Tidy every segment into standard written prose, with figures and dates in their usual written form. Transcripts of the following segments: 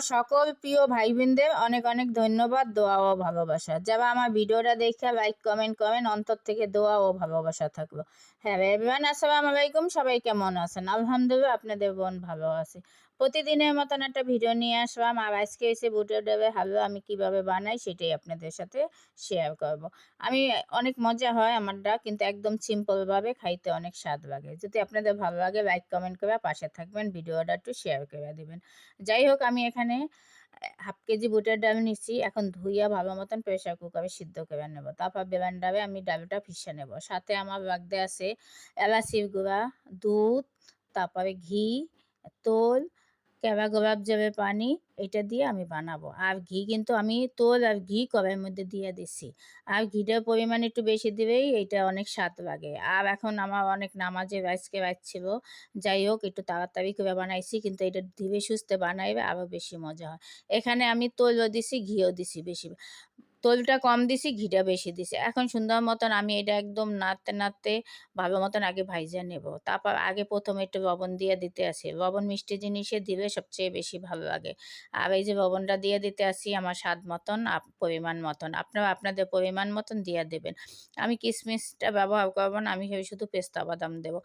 আমার সকল প্রিয় ভাই বোনদের অনেক অনেক ধন্যবাদ, দোয়া ও ভালোবাসা। যারা আমার ভিডিওটা দেখে লাইক কমেন্ট করেন, অন্তর থেকে দোয়া ও ভালোবাসা থাকলো। হ্যাঁ এভরিওয়ান, আসসালামু আলাইকুম। সবাই কেমন আছেন? আলহামদুলিল্লাহ, আপনাদের বোন ভালো আছে। প্রতিদিনের মতন একটা ভিডিও নিয়ে আসলাম। আর আজকে এসে বুটের ডালের হালুয়া আমি কিভাবে বানাই সেটাই আপনাদের সাথে শেয়ার করব। আমি অনেক মজা হয় আমারটা, কিন্তু একদম সিম্পলভাবে খাইতে অনেক স্বাদ লাগে। যদি আপনাদের ভালো লাগে লাইক কমেন্ট করে পাশে থাকবেন, ভিডিওটা একটু শেয়ার করে দেবেন। যাই হোক, আমি এখানে হাফ কেজি বুটের ডাল নিচ্ছি। এখন ধুইয়া ভালো মতন প্রেশার কুকারে সিদ্ধ করে নেব। তারপর বেলান ডাবে আমি ডালটা পিষে নেব। সাথে আমার লাগতে আছে এলাচির গুঁড়া, দুধ, তারপরে ঘি, তোল, কেওড়া গোলাপ জলের পানি। এটা দিয়ে আমি বানাবো। আর ঘি কিন্তু আমি তোল আর ঘি কড়াইয়ের মধ্যে দিয়ে দিছি। আর ঘিটার পরিমাণ একটু বেশি দিলেই এটা অনেক স্বাদ লাগে। আর এখন আমার অনেক নামাজের আজকে ছিল। যাই হোক, একটু তাড়াতাড়ি করে বানাইছি, কিন্তু এটা ধীরে সুস্থে বানাইবে আরও বেশি মজা হয়। এখানে আমি তৈলও দিছি, ঘিও দিছি বেশি। তোলটা কম দিছি, ঘিটা বেশি দিছি। এখন সুন্দর মতন আমি এটা একদম নাড়তে নাড়তে ভালো মতন আগে ভাইজা নেব। তারপর আগে প্রথমে একটু লবণ দিয়ে দিতে আসি। লবণ মিষ্টি জিনিসে দিলে সবচেয়ে বেশি ভালো লাগে। আর এই যে লবণটা দিয়ে দিতে আসি আমার স্বাদ মতন, পরিমাণ মতন। আপনারা আপনাদের পরিমাণ মতন দিয়ে দেবেন। আমি কিশমিশটা ব্যবহার করবো না, আমি শুধু পেস্তা বাদাম দেবো।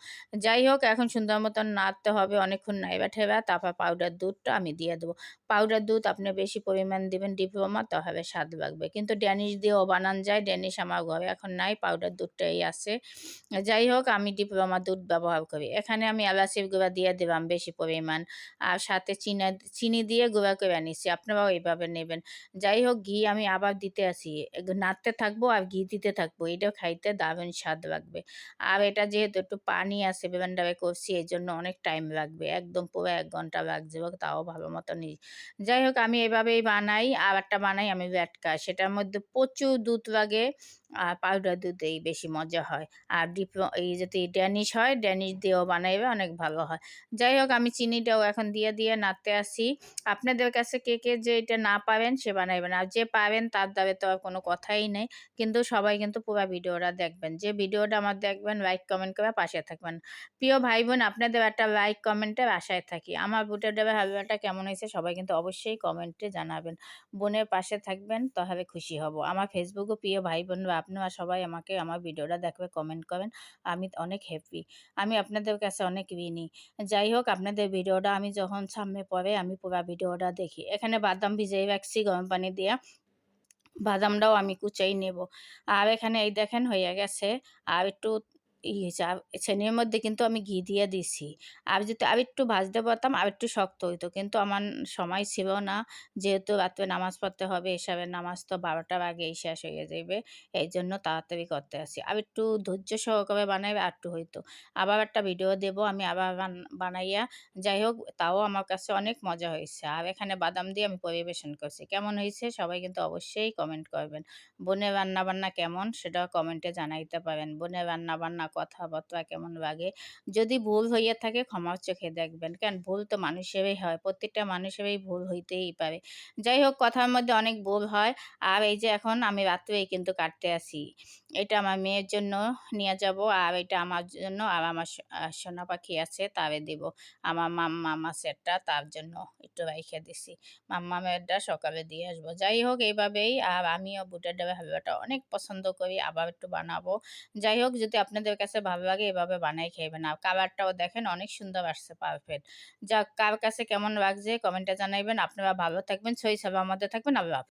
যাই হোক, এখন সুন্দর মতন নাড়তে হবে অনেকক্ষণ, নাইবা ঠেবা। তারপর পাউডার দুধটা আমি দিয়ে দেবো। পাউডার দুধ আপনি বেশি পরিমাণ দিবেন ডিপ্লোমা, তাহলে স্বাদ লাগবে। কিন্তু ড্যানিশ দিয়েও বানান যায়। ড্যানিশ আমার ঘরে এখন নাই, পাউডার দুধটাই আছে। যাই হোক, আমি ডিপ্লোমা দুধ ব্যবহার করি। এখানে আমি এলাচির গুঁড়া দিয়ে দিলাম বেশি পরিমাণ। আর সাথে চিনি দিয়ে গুঁড়া করে নিচ্ছি। আপনারাও এইভাবে নেবেন। যাই হোক, ঘি আমি আবার দিতে আসি। নাড়তে থাকবো আর ঘি দিতে থাকবো। এটা খাইতে দারুণ স্বাদ লাগবে। আর এটা যেহেতু একটু পানি আছে, বেলানডাবে করছি, এই জন্য অনেক টাইম লাগবে। একদম পুরো 1 ঘন্টা লাগছে, তাও ভালো মতন। যাই হোক, আমি এভাবেই বানাই। আর একটা বানাই আমি ভ্যাটকা, সেটার মধ্যে প্রচুর দুধ লাগে। আর পাউডার দুধেই বেশি মজা হয়। আর এই যদি ড্যানিশ হয়, ড্যানিশ দিয়েও বানাইবে, অনেক ভালো হয়। যাই হোক, আমি চিনিটাও এখন দিয়ে দিয়ে নাড়তে আসি। আপনাদের কাছে কে কে যে এটা না পারেন সে বানাইবেন, আর যে পারেন তার দ্বারা তো আর কোনো কথাই নেই। কিন্তু সবাই কিন্তু পুরো ভিডিওটা দেখবেন। যে ভিডিওটা আমার দেখবেন, লাইক কমেন্ট করে পাশে থাকবেন। প্রিয় ভাই বোন, আপনাদের একটা লাইক কমেন্টের আশায় থাকি। আমার বুটের ডালের হালুয়াটা কেমন হয়েছে সবাই কিন্তু অবশ্যই কমেন্টে জানাবেন। বোনের পাশে থাকবেন, তাহলে খুশি হব। আমার ফেসবুকে প্রিয় ভাই বোনরা আপনারা সবাই আমাকে আমার ভিডিওটা দেখবে, কমেন্ট করেন। আমি অনেক হ্যাপি। আমি আপনাদের কাছে অনেক ঋণী। যাই হোক, আপনাদের ভিডিওটা আমি যখন সামনে পড়ে আমি পুরো ভিডিওটা দেখি। এখানে বাদাম ভিজিয়ে রাখছি গরম পানি দিয়ে। বাদামটাও আমি কুচাই নেব। আর এখানে এই দেখেন হয়ে গেছে। আর একটু হয়েছে। আর ছেনির মধ্যে কিন্তু আমি ঘি দিয়ে দিছি। আর যদি আর একটু ভাজতে পারতাম আর একটু শক্ত হইতো, কিন্তু আমার সময় ছিল না। যেহেতু রাত্রে নামাজ পড়তে হবে, এসবের নামাজ তো 12টার আগেই শেষ হয়ে যাবে। এই জন্য তাড়াতাড়ি করতে আসি। আর একটু ধৈর্য সহকারে বানাইবে আর একটু হইতো। আবার একটা ভিডিও দেব আমি আবার বানাইয়া। যাই হোক, তাও আমার কাছে অনেক মজা হয়েছে। আর এখানে বাদাম দিয়ে আমি পরিবেশন করছি। কেমন হয়েছে সবাই কিন্তু অবশ্যই কমেন্ট করবেন। বোনের রান্নাবান্না কেমন সেটাও কমেন্টে জানাইতে পারেন। বোনের রান্নাবান্না কথাবার্তা কেমন লাগে। যদি ভুল হইয়া থাকে ক্ষমার চোখে দেখবেন। কেন, ভুল তো মানুষেরই হয়, প্রত্যেকটা মানুষেরই ভুল হইতেই পারে। যাই হোক, কথার মধ্যে অনেক ভুল হয়। আর এই যে এখন আমি রাত্রেই কিন্তু কাটতে আসি। এটা আমার মেয়ের জন্য নিয়ে যাব, আর এটা আমার জন্য, আর আমার সোনা পাখি আছে তারে দিব। আমার মাম্মা সেটটা তার জন্য একটু রাইখে দিছি। মাম্মামেরটা সকালে দিয়ে আসবো। যাই হোক, এইভাবেই। আর আমিও বুটের ডালের হালুয়াটা অনেক পছন্দ করি, আবার একটু বানাবো। যাই হোক, যদি আপনাদের কাছে ভালো লাগে এভাবে বানাই খাইবেন। আর কালারটাও দেখেন অনেক সুন্দর আসছে, পারফেক্ট। যাক, কার কাছে কেমন লাগছে কমেন্টে জানাইবেন। আপনারা ভালো থাকবেন, সই সব আমাদের থাকবেন। আল্লাহ হাফেজ।